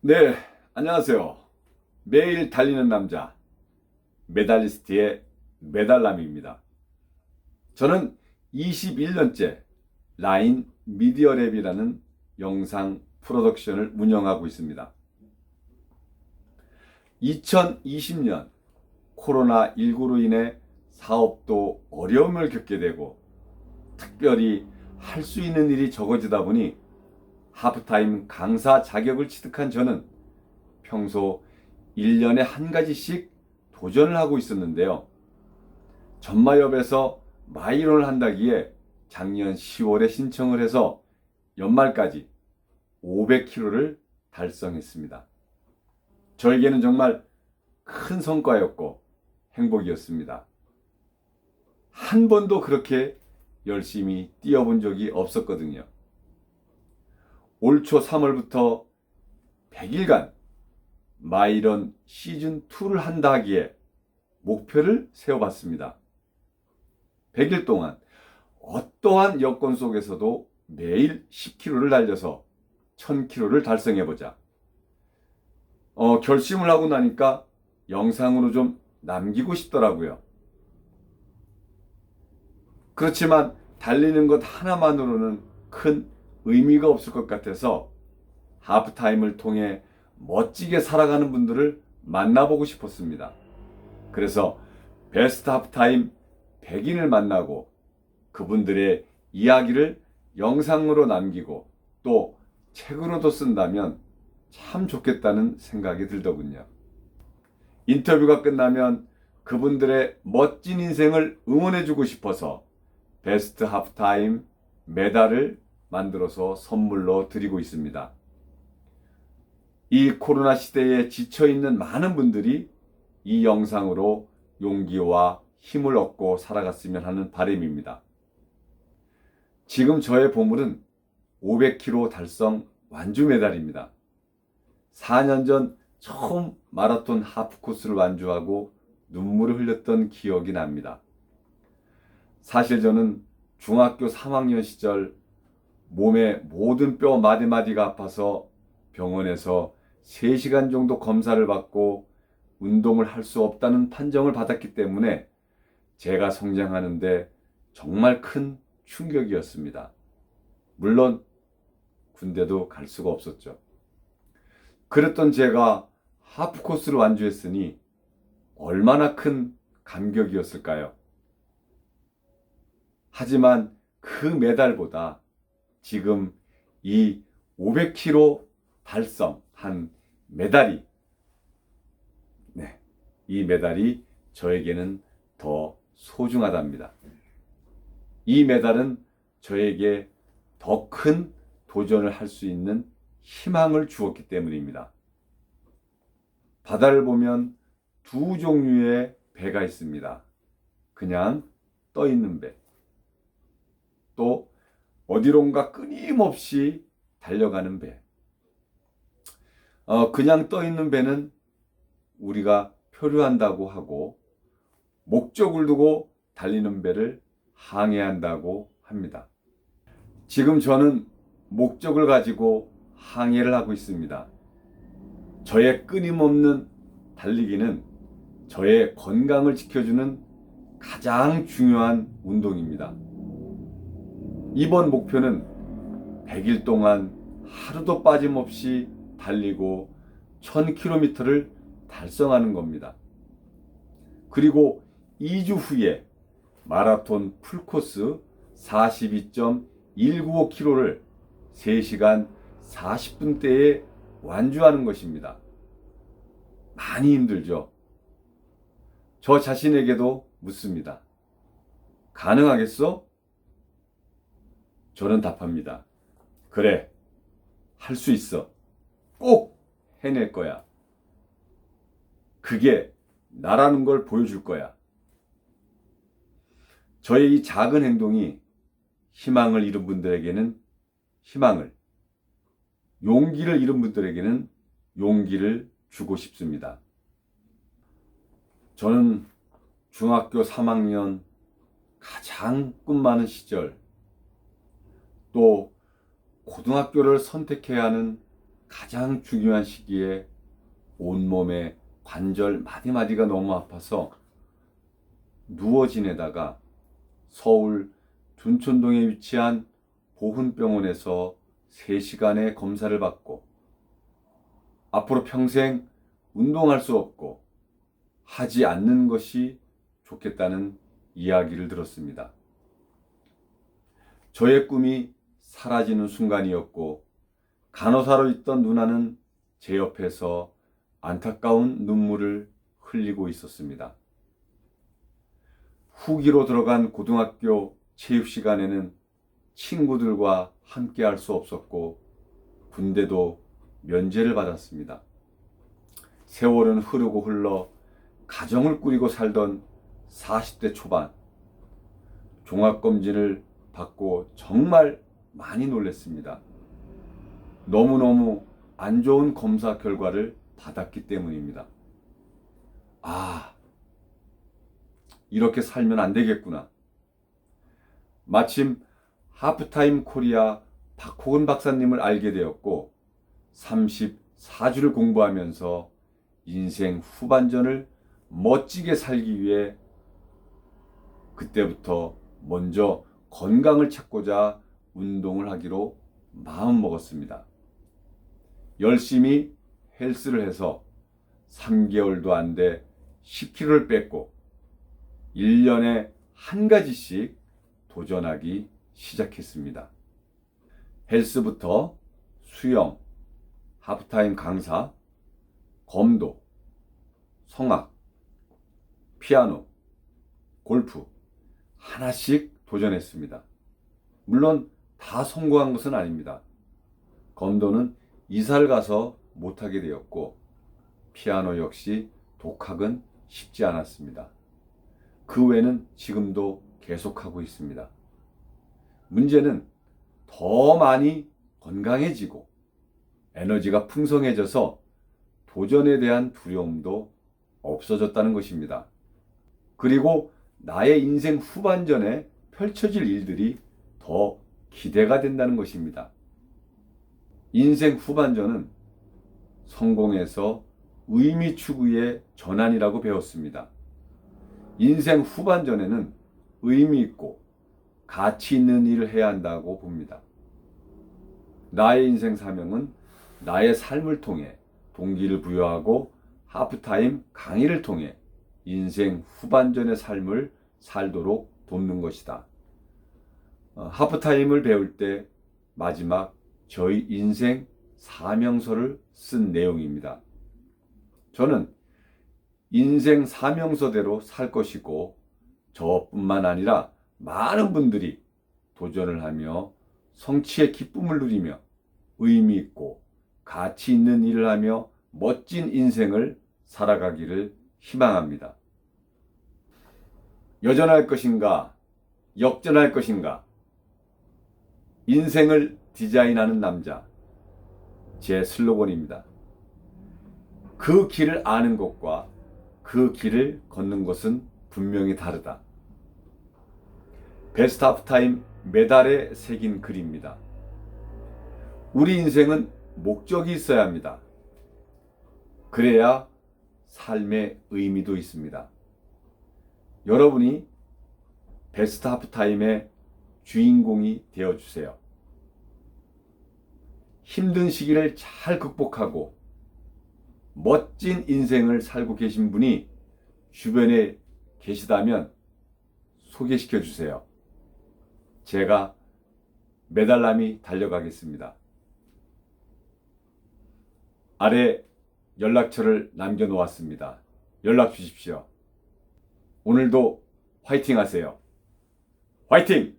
네, 안녕하세요. 매일 달리는 남자, 메달리스트의 메달남입니다. 저는 21년째 라인 미디어랩이라는 영상 프로덕션을 운영하고 있습니다. 2020년 코로나19로 인해 사업도 어려움을 겪게 되고 특별히 할 수 있는 일이 적어지다 보니 하프타임 강사 자격을 취득한 저는 평소 1년에 한 가지씩 도전을 하고 있었는데요. 전마협에서 마이론을 한다기에 작년 10월에 신청을 해서 연말까지 500km를 달성했습니다. 저에게는 정말 큰 성과였고 행복이었습니다. 한 번도 그렇게 열심히 뛰어본 적이 없었거든요. 올 초 3월부터 100일간 마이런 시즌2를 한다 하기에 목표를 세워봤습니다. 100일 동안 어떠한 여건 속에서도 매일 10km를 달려서 1000km를 달성해보자. 결심을 하고 나니까 영상으로 좀 남기고 싶더라고요. 그렇지만 달리는 것 하나만으로는 큰 의미가 없을 것 같아서 하프타임을 통해 멋지게 살아가는 분들을 만나보고 싶었습니다. 그래서 베스트 하프타임 100인을 만나고 그분들의 이야기를 영상으로 남기고 또 책으로도 쓴다면 참 좋겠다는 생각이 들더군요. 인터뷰가 끝나면 그분들의 멋진 인생을 응원해주고 싶어서 베스트 하프타임 메달을 만들어서 선물로 드리고 있습니다. 이 코로나 시대에 지쳐있는 많은 분들이 이 영상으로 용기와 힘을 얻고 살아갔으면 하는 바람입니다. 지금 저의 보물은 500km 달성 완주 메달입니다. 4년 전 처음 마라톤 하프 코스를 완주하고 눈물을 흘렸던 기억이 납니다. 사실 저는 중학교 3학년 시절 몸의 모든 뼈 마디마디가 아파서 병원에서 3시간 정도 검사를 받고 운동을 할 수 없다는 판정을 받았기 때문에 제가 성장하는데 정말 큰 충격이었습니다. 물론 군대도 갈 수가 없었죠. 그랬던 제가 하프코스를 완주했으니 얼마나 큰 감격이었을까요? 하지만 그 메달보다 지금 이 500km 달성한 메달이, 이 메달이 저에게는 더 소중하답니다. 이 메달은 저에게 더 큰 도전을 할 수 있는 희망을 주었기 때문입니다. 바다를 보면 두 종류의 배가 있습니다. 그냥 떠 있는 배, 또 어디론가 끊임없이 달려가는 배. 그냥 떠 있는 배는 우리가 표류한다고 하고 목적을 두고 달리는 배를 항해한다고 합니다. 지금 저는 목적을 가지고 항해를 하고 있습니다. 저의 끊임없는 달리기는 저의 건강을 지켜주는 가장 중요한 운동입니다. 이번 목표는 100일 동안 하루도 빠짐없이 달리고 1000km를 달성하는 겁니다. 그리고 2주 후에 마라톤 풀코스 42.195km를 3시간 40분대에 완주하는 것입니다. 많이 힘들죠? 저 자신에게도 묻습니다. 가능하겠어? 저는 답합니다. 그래, 할 수 있어. 꼭 해낼 거야. 그게 나라는 걸 보여줄 거야. 저의 이 작은 행동이 희망을 잃은 분들에게는 희망을, 용기를 잃은 분들에게는 용기를 주고 싶습니다. 저는 중학교 3학년 가장 꿈 많은 시절, 또 고등학교를 선택해야 하는 가장 중요한 시기에 온몸의 관절 마디마디가 너무 아파서 누워 지내다가 서울 둔촌동에 위치한 보훈병원에서 3시간의 검사를 받고 앞으로 평생 운동할 수 없고 하지 않는 것이 좋겠다는 이야기를 들었습니다. 저의 꿈이 사라지는 순간이었고 간호사로 있던 누나는 제 옆에서 안타까운 눈물을 흘리고 있었습니다. 후기로 들어간 고등학교 체육 시간에는 친구들과 함께 할 수 없었고 군대도 면제를 받았습니다. 세월은 흐르고 흘러 가정을 꾸리고 살던 40대 초반, 종합검진을 받고 정말 많이 놀랐습니다. 너무너무 안 좋은 검사 결과를 받았기 때문입니다. 이렇게 살면 안 되겠구나. 마침 하프타임 코리아 박호근 박사님을 알게 되었고 34주를 공부하면서 인생 후반전을 멋지게 살기 위해 그때부터 먼저 건강을 찾고자 운동을 하기로 마음먹었습니다. 열심히 헬스를 해서 3개월도 안 돼 10kg를 뺐고 1년에 한 가지씩 도전하기 시작했습니다. 헬스부터 수영, 하프타임 강사, 검도, 성악, 피아노, 골프 하나씩 도전했습니다. 물론 다 성공한 것은 아닙니다. 검도는 이사를 가서 못하게 되었고 피아노 역시 독학은 쉽지 않았습니다. 그 외에는 지금도 계속하고 있습니다. 문제는 더 많이 건강해지고 에너지가 풍성해져서 도전에 대한 두려움도 없어졌다는 것입니다. 그리고 나의 인생 후반전에 펼쳐질 일들이 더 기대가 된다는 것입니다. 인생 후반전은 성공에서 의미 추구의 전환이라고 배웠습니다. 인생 후반전에는 의미 있고 가치 있는 일을 해야 한다고 봅니다. 나의 인생 사명은 나의 삶을 통해 동기를 부여하고 하프타임 강의를 통해 인생 후반전의 삶을 살도록 돕는 것이다. 하프타임을 배울 때 마지막 저희 인생 사명서를 쓴 내용입니다. 저는 인생 사명서대로 살 것이고 저뿐만 아니라 많은 분들이 도전을 하며 성취의 기쁨을 누리며 의미 있고 가치 있는 일을 하며 멋진 인생을 살아가기를 희망합니다. 여전할 것인가? 역전할 것인가? 인생을 디자인하는 남자. 제 슬로건입니다. 그 길을 아는 것과 그 길을 걷는 것은 분명히 다르다. 베스트 하프타임 메달에 새긴 글입니다. 우리 인생은 목적이 있어야 합니다. 그래야 삶의 의미도 있습니다. 여러분이 베스트 하프타임의 주인공이 되어주세요. 힘든 시기를 잘 극복하고 멋진 인생을 살고 계신 분이 주변에 계시다면 소개시켜 주세요. 제가 매달람이 달려가겠습니다. 아래 연락처를 남겨놓았습니다. 연락 주십시오. 오늘도 화이팅 하세요. 화이팅!